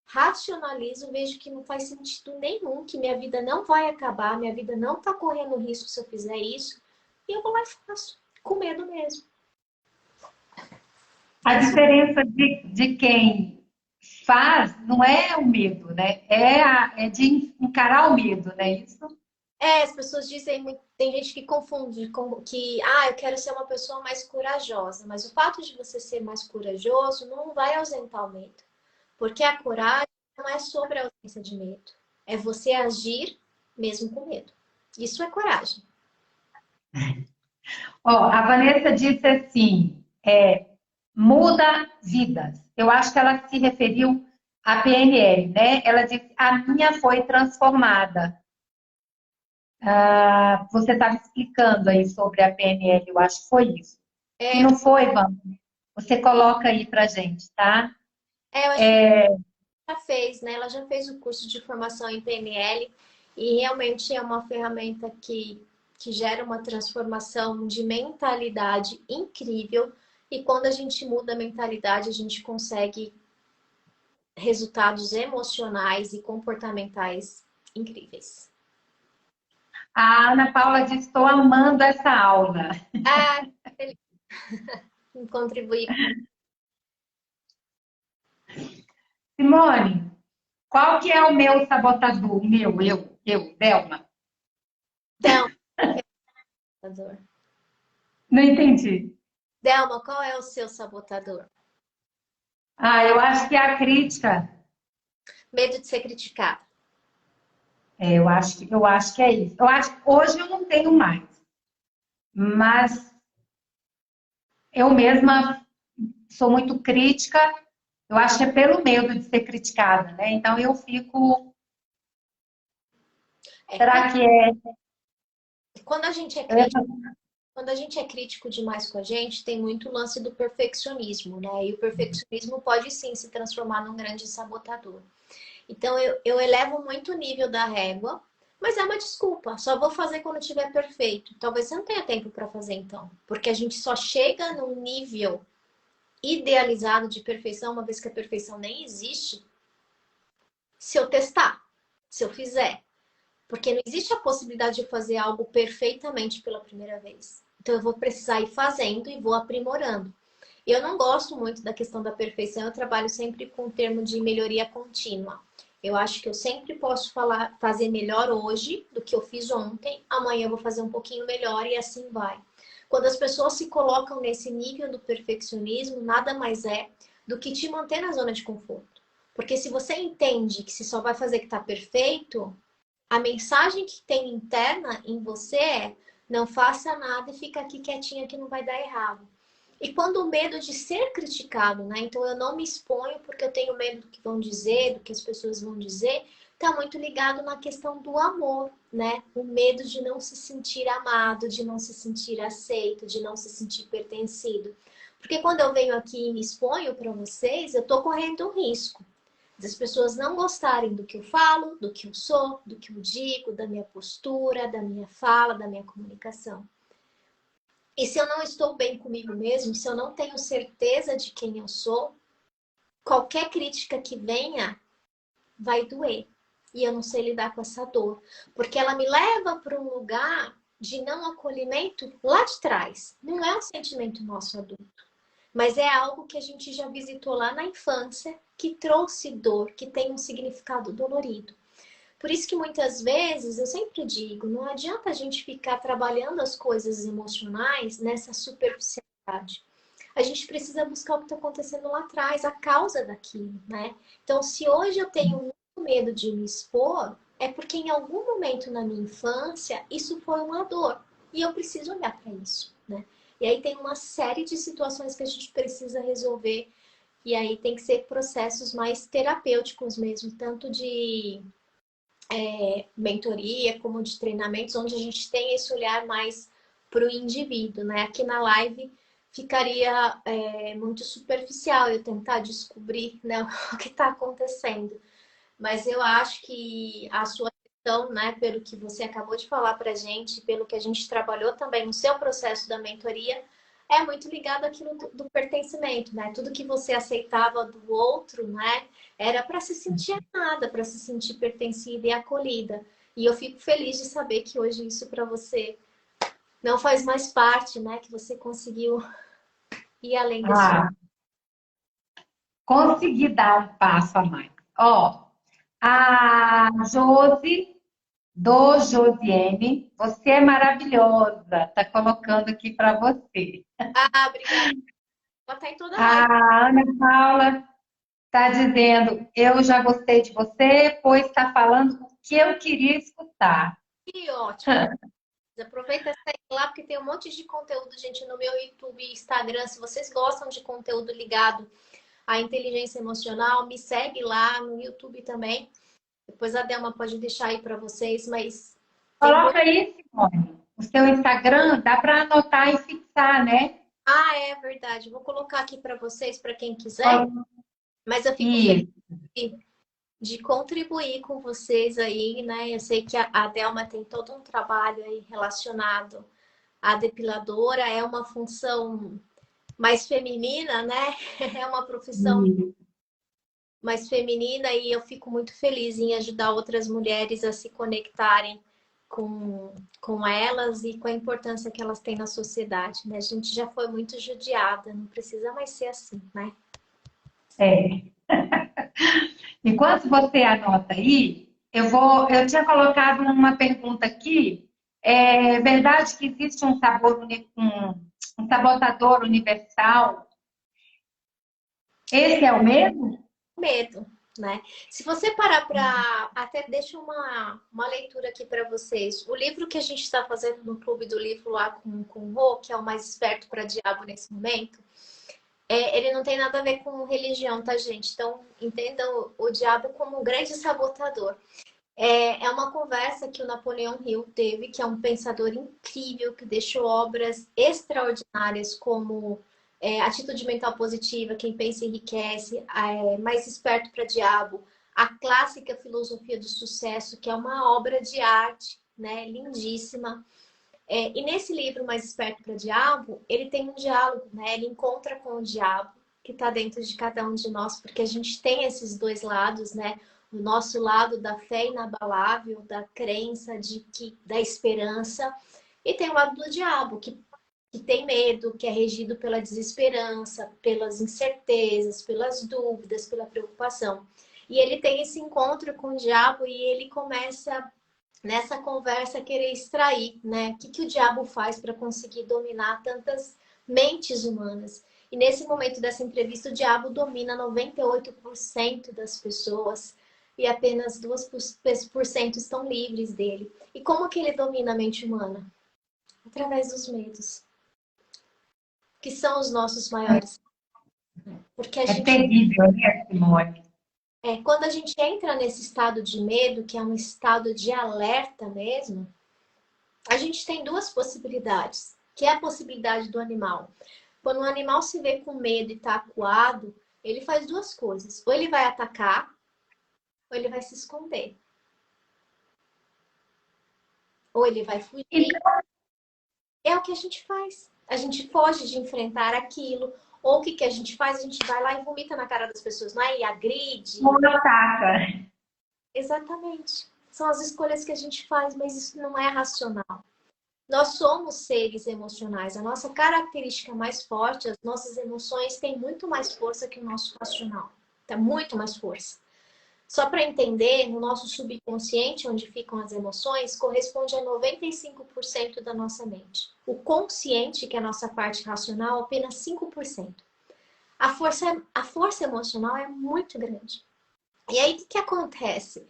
Speaker 2: racionalizo, vejo que não faz sentido nenhum, que minha vida não vai acabar, minha vida não está correndo risco se eu fizer isso, e eu vou lá e faço, com medo mesmo.
Speaker 1: A diferença de quem faz não é o medo, né? É de encarar o medo, né? Isso
Speaker 2: As pessoas dizem, tem gente que confunde que, eu quero ser uma pessoa mais corajosa, mas o fato de você ser mais corajoso não vai ausentar o medo, porque a coragem não é sobre a ausência de medo, é você agir mesmo com medo. Isso é coragem.
Speaker 1: Ó, a Vanessa disse assim, muda vidas. Eu acho que ela se referiu à PNL, né? Ela disse, a minha foi transformada. Você estava explicando aí sobre a PNL, eu acho que foi isso. Se
Speaker 2: É,
Speaker 1: não foi, vamos, você coloca aí pra gente, tá?
Speaker 2: eu acho que ela já fez, né? Ela já fez o curso de formação em PNL e realmente é uma ferramenta que gera uma transformação de mentalidade incrível. E quando a gente muda a mentalidade, a gente consegue resultados emocionais e comportamentais incríveis.
Speaker 1: A Ana Paula disse, estou amando essa aula.
Speaker 2: Ah, feliz em contribuir com.
Speaker 1: Simone, qual que é o meu sabotador? O meu, Delma?
Speaker 2: Delma, sabotador.
Speaker 1: Não entendi.
Speaker 2: Delma, qual é o seu sabotador?
Speaker 1: Eu acho que é a crítica.
Speaker 2: Medo de ser criticado.
Speaker 1: Eu acho que é isso. Eu acho que hoje eu não tenho mais, mas eu mesma sou muito crítica. Eu acho que é pelo medo de ser criticada, né? Então eu fico.
Speaker 2: É,
Speaker 1: Será que é?
Speaker 2: quando a gente é
Speaker 1: Eu ia
Speaker 2: crítico, quando a gente é crítico demais com a gente, tem muito lance do perfeccionismo, né? E o perfeccionismo pode sim se transformar num grande sabotador. Então eu elevo muito o nível da régua, mas é uma desculpa. Só vou fazer quando estiver perfeito. Talvez você não tenha tempo para fazer então, porque a gente só chega num nível idealizado de perfeição, uma vez que a perfeição nem existe, se eu testar, se eu fizer. Porque não existe a possibilidade de fazer algo perfeitamente pela primeira vez. Então eu vou precisar ir fazendo e vou aprimorando. Eu não gosto muito da questão da perfeição, eu trabalho sempre com o termo de melhoria contínua. Eu acho que eu sempre posso fazer melhor hoje do que eu fiz ontem, amanhã eu vou fazer um pouquinho melhor e assim vai. Quando as pessoas se colocam nesse nível do perfeccionismo, nada mais é do que te manter na zona de conforto. Porque se você entende que se só vai fazer que está perfeito, a mensagem que tem interna em você é: não faça nada e fica aqui quietinha que não vai dar errado. E quando o medo de ser criticado, né? Então eu não me exponho porque eu tenho medo do que vão dizer, do que as pessoas vão dizer, tá muito ligado na questão do amor, né? O medo de não se sentir amado, de não se sentir aceito, de não se sentir pertencido. Porque quando eu venho aqui e me exponho para vocês, eu tô correndo um risco das pessoas não gostarem do que eu falo, do que eu sou, do que eu digo, da minha postura, da minha fala, da minha comunicação. E se eu não estou bem comigo mesmo, se eu não tenho certeza de quem eu sou, qualquer crítica que venha vai doer. E eu não sei lidar com essa dor, porque ela me leva para um lugar de não acolhimento lá de trás. Não é um sentimento nosso adulto, mas é algo que a gente já visitou lá na infância, que trouxe dor, que tem um significado dolorido. Por isso que muitas vezes eu sempre digo, não adianta a gente ficar trabalhando as coisas emocionais nessa superficialidade. A gente precisa buscar o que está acontecendo lá atrás, a causa daquilo, né? Então, se hoje eu tenho muito medo de me expor, é porque em algum momento na minha infância isso foi uma dor e eu preciso olhar para isso, né? E aí tem uma série de situações que a gente precisa resolver e aí tem que ser processos mais terapêuticos mesmo, tanto de mentoria, como de treinamentos, onde a gente tem esse olhar mais para o indivíduo, né? Aqui na live ficaria muito superficial eu tentar descobrir, né, o que está acontecendo. Mas eu acho que a sua questão, né, pelo que você acabou de falar para a gente, pelo que a gente trabalhou também no seu processo da mentoria, é muito ligado àquilo do pertencimento, né? Tudo que você aceitava do outro, né, era para se sentir amada, para se sentir pertencida e acolhida. E eu fico feliz de saber que hoje isso para você não faz mais parte, né? Que você conseguiu ir além desse.
Speaker 1: Ah, consegui dar um passo a mais. Ó, a Josi, do Josiane, você é maravilhosa. Tá colocando aqui para você.
Speaker 2: Ah, obrigada. Ela tá em toda live.
Speaker 1: A Ana Paula está dizendo, eu já gostei de você, pois está falando o que eu queria escutar.
Speaker 2: Que ótimo. Aproveita e segue lá, porque tem um monte de conteúdo, gente, no meu YouTube e Instagram. Se vocês gostam de conteúdo ligado a inteligência emocional. Me segue lá no YouTube também. Depois a Delma pode deixar aí para vocês, mas tem muito...
Speaker 1: Coloca aí, Simone. O seu Instagram, dá para anotar e fixar, né?
Speaker 2: Ah, é verdade. Vou colocar aqui para vocês, para quem quiser. Mas eu fico feliz
Speaker 1: Isso.
Speaker 2: de contribuir com vocês aí, né? Eu sei que a Delma tem todo um trabalho aí relacionado à depiladora, é uma função mais feminina, né? É uma profissão mais feminina e eu fico muito feliz em ajudar outras mulheres a se conectarem com elas e com a importância que elas têm na sociedade, né? A gente já foi muito judiada, não precisa mais ser assim, né?
Speaker 1: É. Enquanto você anota aí, eu tinha colocado uma pergunta aqui. É verdade que existe um sabotador universal? Esse é o mesmo?
Speaker 2: Medo, né? Se você parar para... Até deixa uma leitura aqui para vocês. O livro que a gente está fazendo no Clube do Livro lá com o Rô, que é o mais esperto para diabo nesse momento, ele não tem nada a ver com religião, tá, gente? Então, entendam o diabo como um grande sabotador. É uma conversa que o Napoleão Hill teve, que é um pensador incrível, que deixou obras extraordinárias como Atitude Mental Positiva, Quem Pensa Enriquece, Mais Esperto para Diabo, a clássica Filosofia do Sucesso, que é uma obra de arte, né, lindíssima. E nesse livro, Mais Esperto para Diabo, ele tem um diálogo, né, ele encontra com o diabo, que está dentro de cada um de nós, porque a gente tem esses dois lados, né? O nosso lado da fé inabalável, da crença, da esperança, e tem o lado do diabo, que tem medo, que é regido pela desesperança, pelas incertezas, pelas dúvidas, pela preocupação. E ele tem esse encontro com o diabo e ele começa, nessa conversa, a querer extrair, né? O que o diabo faz para conseguir dominar tantas mentes humanas. E nesse momento dessa entrevista, o diabo domina 98% das pessoas e apenas 2% estão livres dele. E como que ele domina a mente humana? Através dos medos, que são os nossos maiores. Porque a
Speaker 1: É
Speaker 2: gente,
Speaker 1: terrível, né, Simone?
Speaker 2: quando a gente entra nesse estado de medo, que é um estado de alerta mesmo, a gente tem duas possibilidades, que é a possibilidade do animal. Quando o animal se vê com medo e está acuado, ele faz duas coisas. Ou ele vai atacar, ou ele vai se esconder. Ou ele vai fugir.
Speaker 1: Então,
Speaker 2: É o que a gente faz. A gente foge de enfrentar aquilo. Ou o que a gente faz? A gente vai lá e vomita na cara das pessoas, não é? E agride.
Speaker 1: não ataca.
Speaker 2: Exatamente. São as escolhas que a gente faz, mas isso não é racional. Nós somos seres emocionais. A nossa característica mais forte, as nossas emoções têm muito mais força que o nosso racional. Tem muito mais força. Só para entender, no nosso subconsciente, onde ficam as emoções, corresponde a 95% da nossa mente. O consciente, que é a nossa parte racional, apenas 5%. A força emocional é muito grande. E aí, o que acontece?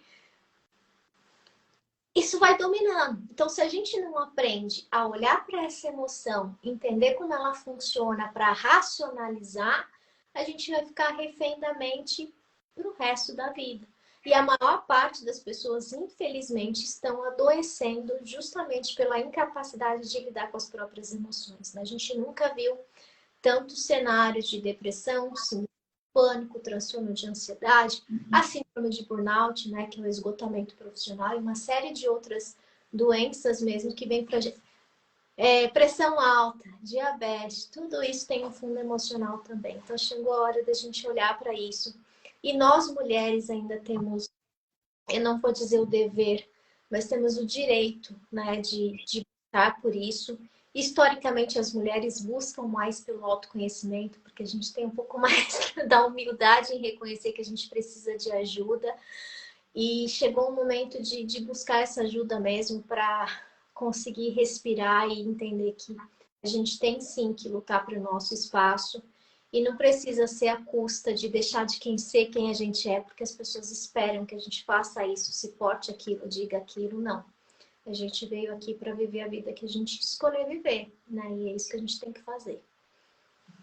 Speaker 2: Isso vai dominando. Então, se a gente não aprende a olhar para essa emoção, entender como ela funciona para racionalizar, a gente vai ficar refém da mente para o resto da vida. E a maior parte das pessoas, infelizmente, estão adoecendo justamente pela incapacidade de lidar com as próprias emoções, né? A gente nunca viu tantos cenários de depressão, síndrome de pânico, transtorno de ansiedade, a síndrome de burnout, né, que é o esgotamento profissional, e uma série de outras doenças mesmo que vem para gente. Pressão alta, diabetes, tudo isso tem um fundo emocional também. Então chegou a hora da gente olhar para isso. E nós mulheres ainda temos, eu não vou dizer o dever, mas temos o direito, né, de lutar por isso. Historicamente, as mulheres buscam mais pelo autoconhecimento, porque a gente tem um pouco mais da humildade em reconhecer que a gente precisa de ajuda. E chegou o momento de buscar essa ajuda mesmo para conseguir respirar e entender que a gente tem sim que lutar para o nosso espaço. E não precisa ser à custa de deixar de ser quem a gente é, porque as pessoas esperam que a gente faça isso, se porte aquilo, diga aquilo. Não. A gente veio aqui para viver a vida que a gente escolheu viver, né? E é isso que a gente tem que fazer.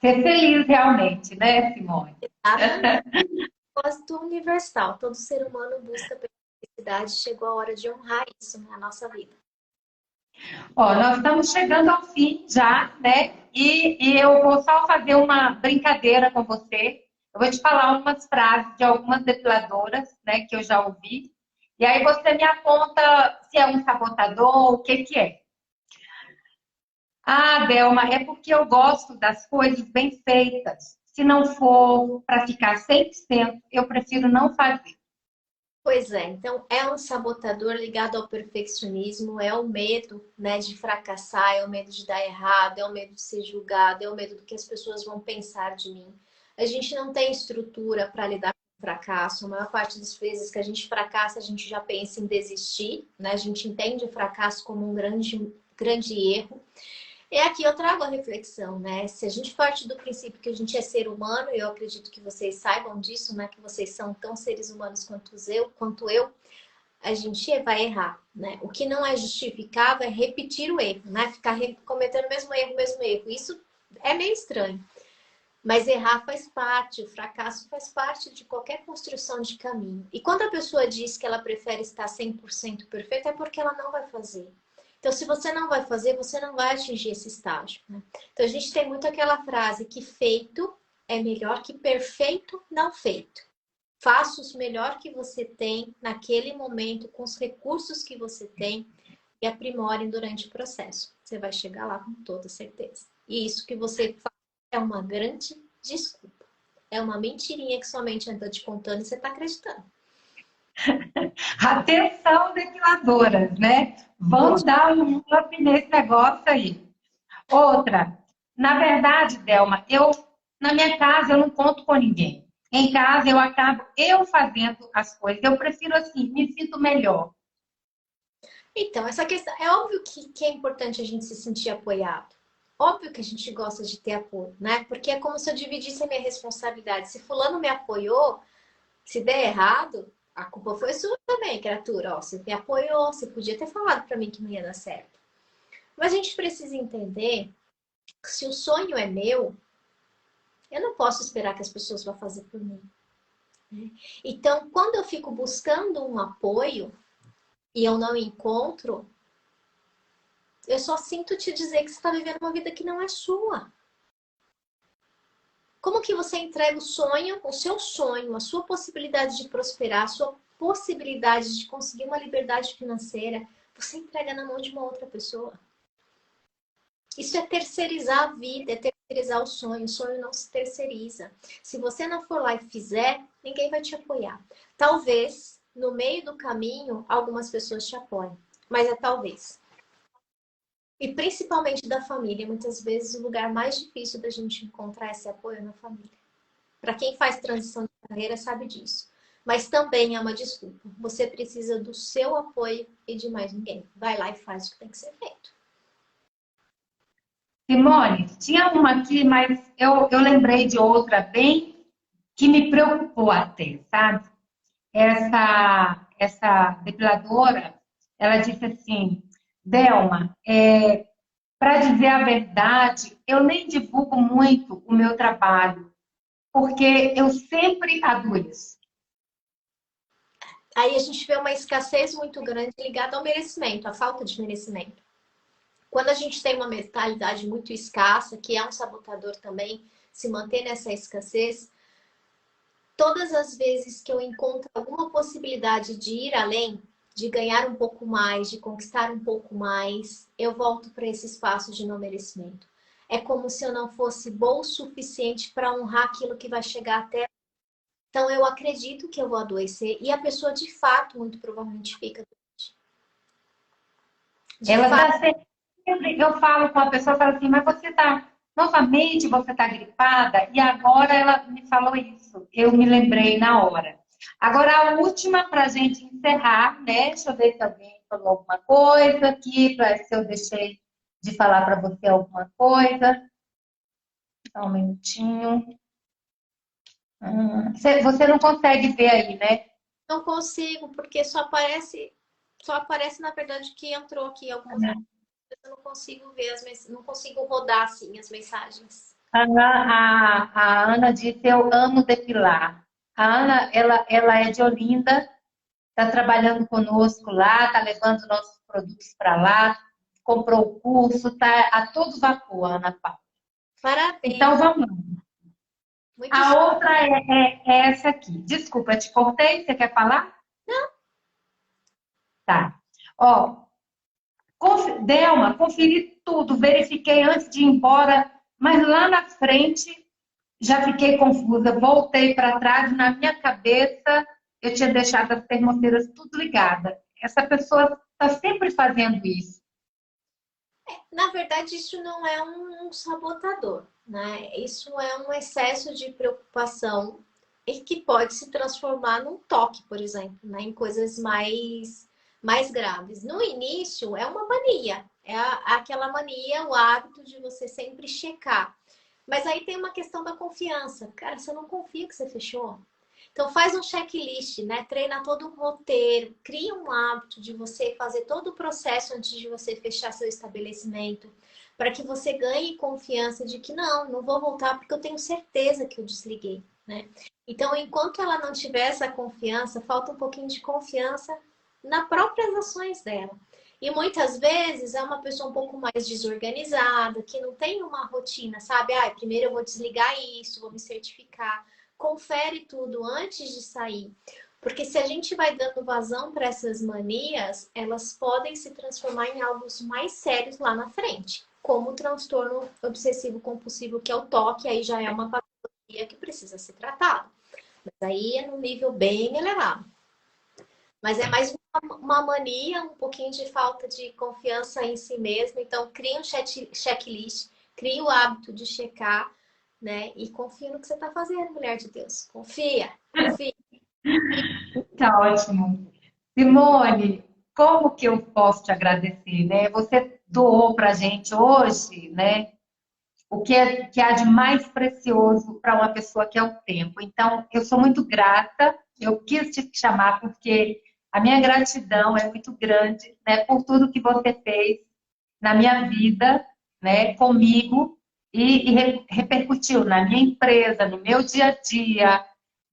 Speaker 1: ser feliz realmente, né, Simone?
Speaker 2: Exatamente. Propósito universal. Todo ser humano busca pela felicidade. Chegou a hora de honrar isso na nossa vida.
Speaker 1: Ó, nós estamos chegando ao fim já, né? E eu vou só fazer uma brincadeira com você. Eu vou te falar umas frases de algumas depiladoras, né, que eu já ouvi. E aí você me aponta se é um sabotador, o que que é. Ah, Delma, é porque eu gosto das coisas bem feitas. Se não for para ficar 100%, eu prefiro não fazer.
Speaker 2: Pois é, então é um sabotador ligado ao perfeccionismo, é o medo, né, de fracassar, é o medo de dar errado, é o medo de ser julgado, é o medo do que as pessoas vão pensar de mim. A gente não tem estrutura para lidar com o fracasso. A maior parte das vezes que a gente fracassa, a gente já pensa em desistir, né? A gente entende o fracasso como um grande erro. E aqui eu trago a reflexão, né? Se a gente parte do princípio que a gente é ser humano, e eu acredito que vocês saibam disso, né? Que vocês são tão seres humanos quanto eu, a gente vai errar, né? O que não é justificável é repetir o erro, né? Ficar cometendo o mesmo erro. Isso é meio estranho. Mas errar faz parte, o fracasso faz parte de qualquer construção de caminho. E quando a pessoa diz que ela prefere estar 100% perfeita, é porque ela não vai fazer. Então, se você não vai fazer, você não vai atingir esse estágio, né? Então, a gente tem muito aquela frase que feito é melhor que perfeito não feito. Faça o melhor que você tem naquele momento, com os recursos que você tem e aprimore durante o processo. Você vai chegar lá com toda certeza. E isso que você faz é uma grande desculpa. É uma mentirinha que sua mente anda te contando e você está acreditando.
Speaker 1: Atenção, depiladoras, né? Vamos dar um up nesse negócio aí. Outra, na verdade, Delma, na minha casa eu não conto com ninguém. Em casa eu acabo eu fazendo as coisas. Eu prefiro assim, me sinto melhor.
Speaker 2: Então, essa questão, é óbvio que é importante a gente se sentir apoiado. Óbvio que a gente gosta de ter apoio, né? Porque é como se eu dividisse a minha responsabilidade. Se fulano me apoiou, se der errado, a culpa foi sua também, criatura. Ó, você me apoiou, você podia ter falado para mim que não ia dar certo. Mas a gente precisa entender que se o sonho é meu, eu não posso esperar que as pessoas vão fazer por mim. Né? Então, quando eu fico buscando um apoio e eu não encontro, eu só sinto te dizer que você está vivendo uma vida que não é sua. Como que você entrega o sonho, o seu sonho, a sua possibilidade de prosperar, a sua possibilidade de conseguir uma liberdade financeira, você entrega na mão de uma outra pessoa? Isso é terceirizar a vida, é terceirizar o sonho não se terceiriza. Se você não for lá e fizer, ninguém vai te apoiar. Talvez, no meio do caminho, algumas pessoas te apoiem, mas é talvez. E principalmente da família, muitas vezes o lugar mais difícil da gente encontrar esse apoio é na família. Para quem faz transição de carreira sabe disso. Mas também é uma desculpa. Você precisa do seu apoio e de mais ninguém. Vai lá e faz o que tem que ser feito.
Speaker 1: Simone, tinha uma aqui, mas eu lembrei de outra bem que me preocupou até, sabe? Essa depiladora, ela disse assim, Delma, para dizer a verdade, eu nem divulgo muito o meu trabalho, porque eu sempre adoeço.
Speaker 2: Aí a gente vê uma escassez muito grande ligada ao merecimento, à falta de merecimento. Quando a gente tem uma mentalidade muito escassa, que é um sabotador também, se manter nessa escassez, todas as vezes que eu encontro alguma possibilidade de ir além, de ganhar um pouco mais, de conquistar um pouco mais, eu volto para esse espaço de não merecimento. É como se eu não fosse boa o suficiente para honrar aquilo que vai chegar até. Então eu acredito que eu vou adoecer e a pessoa de fato, muito provavelmente, fica doente. De
Speaker 1: Ela
Speaker 2: fato,
Speaker 1: está sempre. Eu falo com a pessoa, falo assim, mas você está. Novamente você está gripada, e agora ela me falou isso. Eu me lembrei na hora. Agora, a última para a gente encerrar, né? Deixa eu ver se alguém falou alguma coisa aqui, para se eu deixei de falar para você alguma coisa. Só um minutinho. Você não consegue ver aí, né?
Speaker 2: não consigo, porque só aparece na verdade que entrou aqui algumas. Eu não consigo ver não consigo rodar assim as mensagens.
Speaker 1: A Ana disse, eu amo depilar. A Ana, ela é de Olinda, está trabalhando conosco lá, está levando nossos produtos para lá, comprou o curso, está a todo vapor, a Ana Paula.
Speaker 2: Parabéns.
Speaker 1: Então, vamos lá.
Speaker 2: Muito
Speaker 1: A
Speaker 2: chique.
Speaker 1: outra é essa aqui. Desculpa, te cortei, você quer falar?
Speaker 2: Não,
Speaker 1: Tá. Ó, Delma, conferi tudo, verifiquei antes de ir embora, mas lá na frente já fiquei confusa, voltei para trás, na minha cabeça eu tinha deixado as termoceiras tudo ligada. Essa pessoa está sempre fazendo isso.
Speaker 2: na verdade, isso não é um sabotador, né? Isso é um excesso de preocupação e que pode se transformar num toque, por exemplo, né? Em coisas mais graves. No início, é uma mania, aquela mania, o hábito de você sempre checar. Mas aí tem uma questão da confiança. Cara, você não confia que você fechou? Então faz um checklist, né? Treina todo o roteiro, cria um hábito de você fazer todo o processo antes de você fechar seu estabelecimento, para que você ganhe confiança de que não vou voltar porque eu tenho certeza que eu desliguei, né? Então, enquanto ela não tiver essa confiança, falta um pouquinho de confiança nas próprias ações dela. E muitas vezes é uma pessoa um pouco mais desorganizada, que não tem uma rotina, sabe? Ah, primeiro eu vou desligar isso, vou me certificar. Confere tudo antes de sair. Porque se a gente vai dando vazão para essas manias, elas podem se transformar em algo mais sérios lá na frente. Como o transtorno obsessivo compulsivo, que é o TOC, aí já é uma patologia que precisa ser tratada. Mas aí é num nível bem elevado. Mas é mais uma mania, um pouquinho de falta de confiança em si mesmo. Então, cria um checklist, cria o hábito de checar, né? E confia no que você está fazendo, mulher de Deus. Confia, confia.
Speaker 1: Tá ótimo. Simone, como que eu posso te agradecer, né? Você doou para a gente hoje, né? O que há de mais precioso para uma pessoa que é o tempo. Então, eu sou muito grata. Eu quis te chamar porque a minha gratidão é muito grande, né? Por tudo que você fez na minha vida, né? Comigo e repercutiu na minha empresa, no meu dia a dia,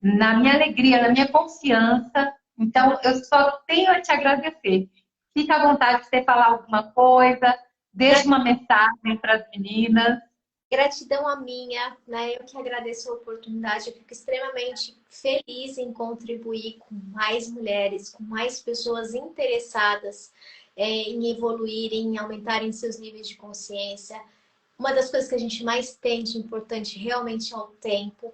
Speaker 1: na minha alegria, na minha confiança. Então, eu só tenho a te agradecer. Fica à vontade de você falar alguma coisa, deixa uma mensagem para as meninas.
Speaker 2: Gratidão a minha, né? Eu que agradeço a oportunidade. Eu fico extremamente feliz em contribuir com mais mulheres, com mais pessoas interessadas em evoluírem, em aumentarem seus níveis de consciência. Uma das coisas que a gente mais tem de importante realmente é o tempo.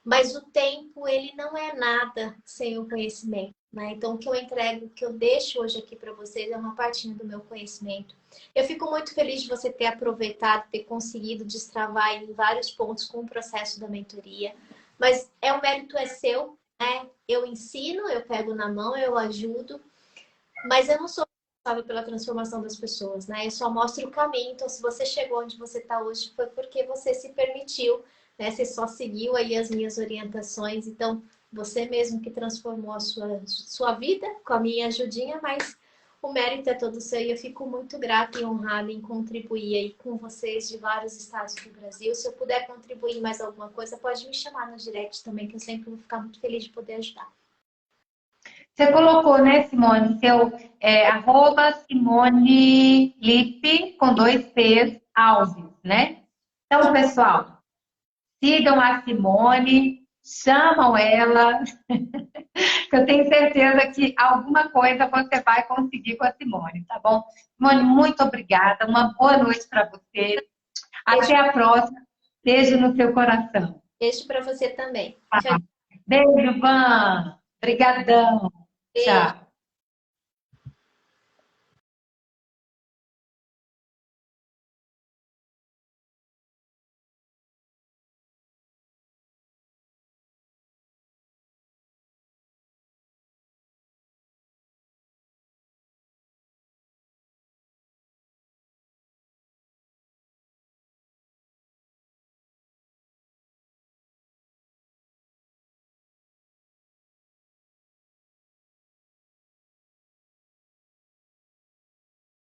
Speaker 2: Mas o tempo, ele não é nada sem o conhecimento, né? Então, o que eu entrego, o que eu deixo hoje aqui para vocês é uma partinha do meu conhecimento. Eu fico muito feliz de você ter aproveitado, ter conseguido destravar em vários pontos com o processo da mentoria. Mas o mérito é seu, né? Eu ensino, eu pego na mão, eu ajudo, mas eu não sou responsável pela transformação das pessoas, né? Eu só mostro o caminho. Então, se você chegou onde você está hoje, foi porque você se permitiu, né? Você só seguiu aí as minhas orientações. Então, você mesmo que transformou a sua vida com a minha ajudinha, mas o mérito é todo seu e eu fico muito grata e honrada em contribuir aí com vocês de vários estados do Brasil. Se eu puder contribuir em mais alguma coisa, pode me chamar no direct também, que eu sempre vou ficar muito feliz de poder ajudar.
Speaker 1: Você colocou, né, Simone, seu arroba Simone Lippe, com 2 P's, Alves, né? Então, pessoal, sigam a Simone, chamam ela, que eu tenho certeza que alguma coisa você vai conseguir com a Simone, tá bom? Simone, muito obrigada, uma boa noite para você.
Speaker 2: Beijo,
Speaker 1: Até a próxima. Beijo no seu coração.
Speaker 2: beijo para você também.
Speaker 1: Tá.
Speaker 2: Tchau,
Speaker 1: Beijo, Van. Obrigadão.
Speaker 2: beijo.
Speaker 1: Tchau.